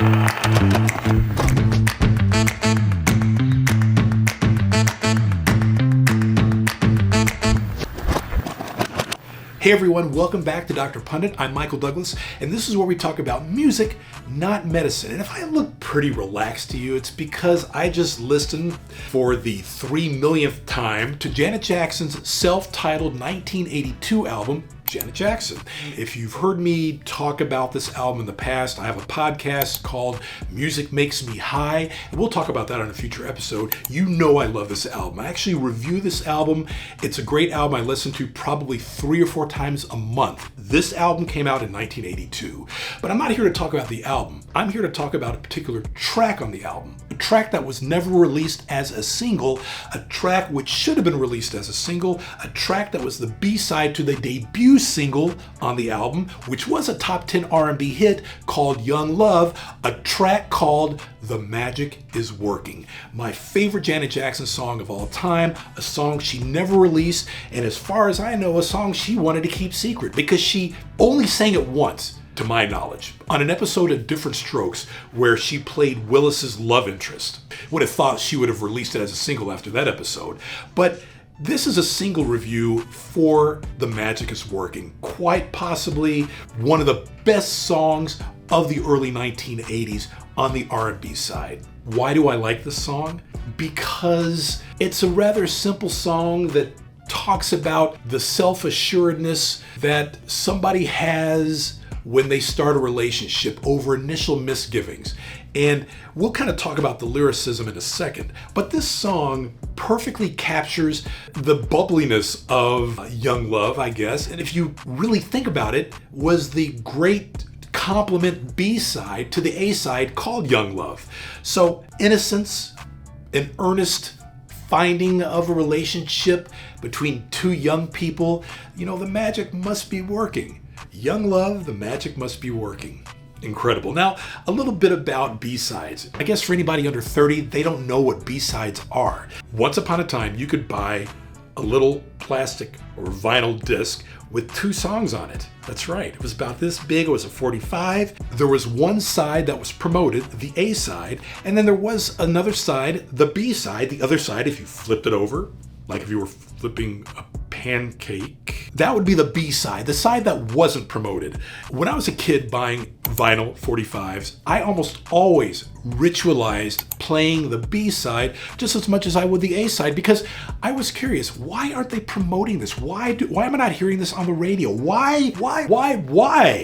Hey everyone, welcome back to Dr. Pundit. I'm Michael Douglas, and this is where we talk about music, not medicine. And if I look pretty relaxed to you, it's because I just listened for the 3 millionth time to Janet Jackson's self-titled 1982 album, Janet Jackson. If you've heard me talk about this album in the past, I have a podcast called Music Makes Me High, and we'll talk about that on a future episode. You know I love this album. I actually review this album. It's a great album I listen to probably 3 or 4 times a month. This album came out in 1982, but I'm not here to talk about the album. I'm here to talk about a particular track on the album, a track that was never released as a single, a track which should have been released as a single, a track that was the B-side to the debut single on the album, which was a top 10 R&B hit called Young Love, a track called The Magic Is Working. My favorite Janet Jackson song of all time, a song she never released, and as far as I know, a song she wanted to keep secret because she only sang it once, to my knowledge, on an episode of Different Strokes where she played Willis's love interest. Would have thought she would have released it as a single after that episode, but this is a single review for The Magic Is Working, quite possibly one of the best songs of the early 1980s on the R&B side. Why do I like this song? Because it's a rather simple song that talks about the self-assuredness that somebody has when they start a relationship over initial misgivings. And we'll kind of talk about the lyricism in a second, but this song perfectly captures the bubbliness of Young Love, I guess. And if you really think about it, was the great complement B-side to the A-side called Young Love. So innocence, an earnest finding of a relationship between two young people, the magic must be working. Young Love, the magic must be working. Incredible. Now, a little bit about B-sides. I guess for anybody under 30, they don't know what B-sides are. Once upon a time, you could buy a little plastic or vinyl disc with 2 songs on it. That's right. It was about this big. It was a 45. There was one side that was promoted, the A side, and then there was another side, the B side. The other side, if you flipped it over, like if you were flipping a pancake, that would be the B side, the side that wasn't promoted. When I was a kid buying vinyl 45s, I almost always ritualized playing the B side just as much as I would the A side because I was curious, why aren't they promoting this? Why am I not hearing this on the radio? Why?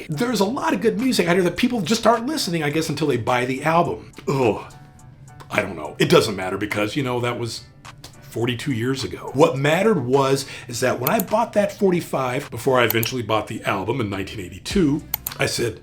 There's a lot of good music out here that people just aren't listening, I guess, until they buy the album. I don't know. It doesn't matter because, that was 42 years ago. What mattered is that when I bought that 45, before I eventually bought the album in 1982, I said,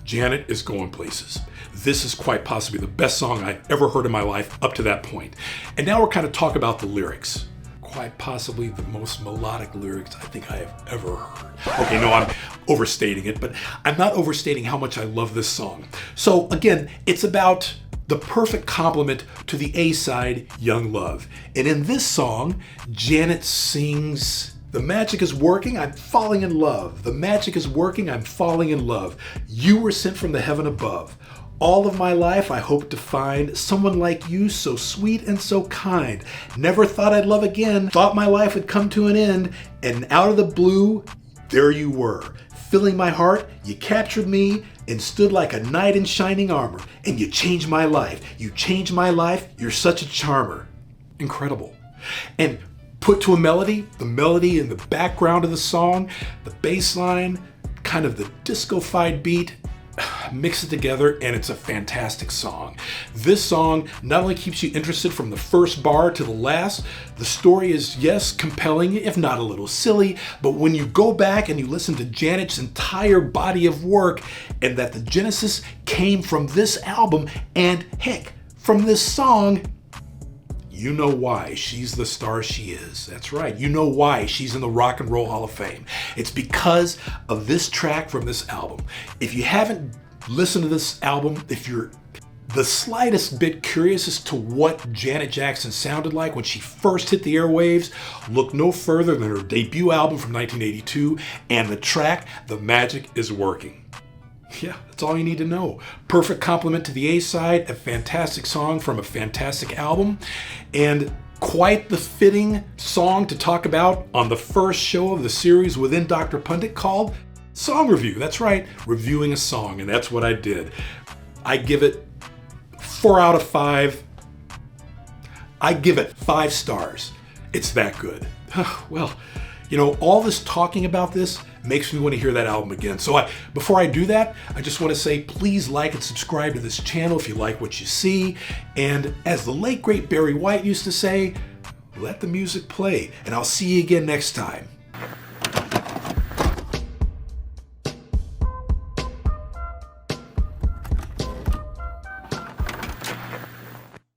Janet is going places. This is quite possibly the best song I've ever heard in my life up to that point. And now we're kind of talk about the lyrics. Quite possibly the most melodic lyrics I think I have ever heard. Okay, no, I'm overstating it, but I'm not overstating how much I love this song. So again, it's about the perfect complement to the A-side, Young Love. And in this song, Janet sings, "The magic is working, I'm falling in love. The magic is working, I'm falling in love. You were sent from the heaven above. All of my life I hope to find someone like you, so sweet and so kind. Never thought I'd love again, thought my life would come to an end, and out of the blue, there you were. Filling my heart, you captured me and stood like a knight in shining armor. And you changed my life. You changed my life. You're such a charmer." Incredible. And put to a melody, the melody in the background of the song, the bass line, kind of the disco-fied beat, mix it together and it's a fantastic song. This song not only keeps you interested from the first bar to the last, the story is, yes, compelling, if not a little silly, but when you go back and you listen to Janet's entire body of work and that the genesis came from this album and heck, from this song, you know why she's the star she is. That's right. You know why she's in the Rock and Roll Hall of Fame. It's because of this track from this album. If you haven't listened to this album, if you're the slightest bit curious as to what Janet Jackson sounded like when she first hit the airwaves, look no further than her debut album from 1982 and the track, "The Magic Is Working." Yeah, that's all you need to know. Perfect compliment to the A-side, a fantastic song from a fantastic album, and quite the fitting song to talk about on the first show of the series within Dr. Pundit called Song Review. That's right, reviewing a song, and that's what I did. I give it 4 out of 5. I give it 5 stars. It's that good. Well, you know, all this talking about this makes me want to hear that album again. So before I do that, I just want to say, please like and subscribe to this channel if you like what you see. And as the late great Barry White used to say, let the music play. And I'll see you again next time.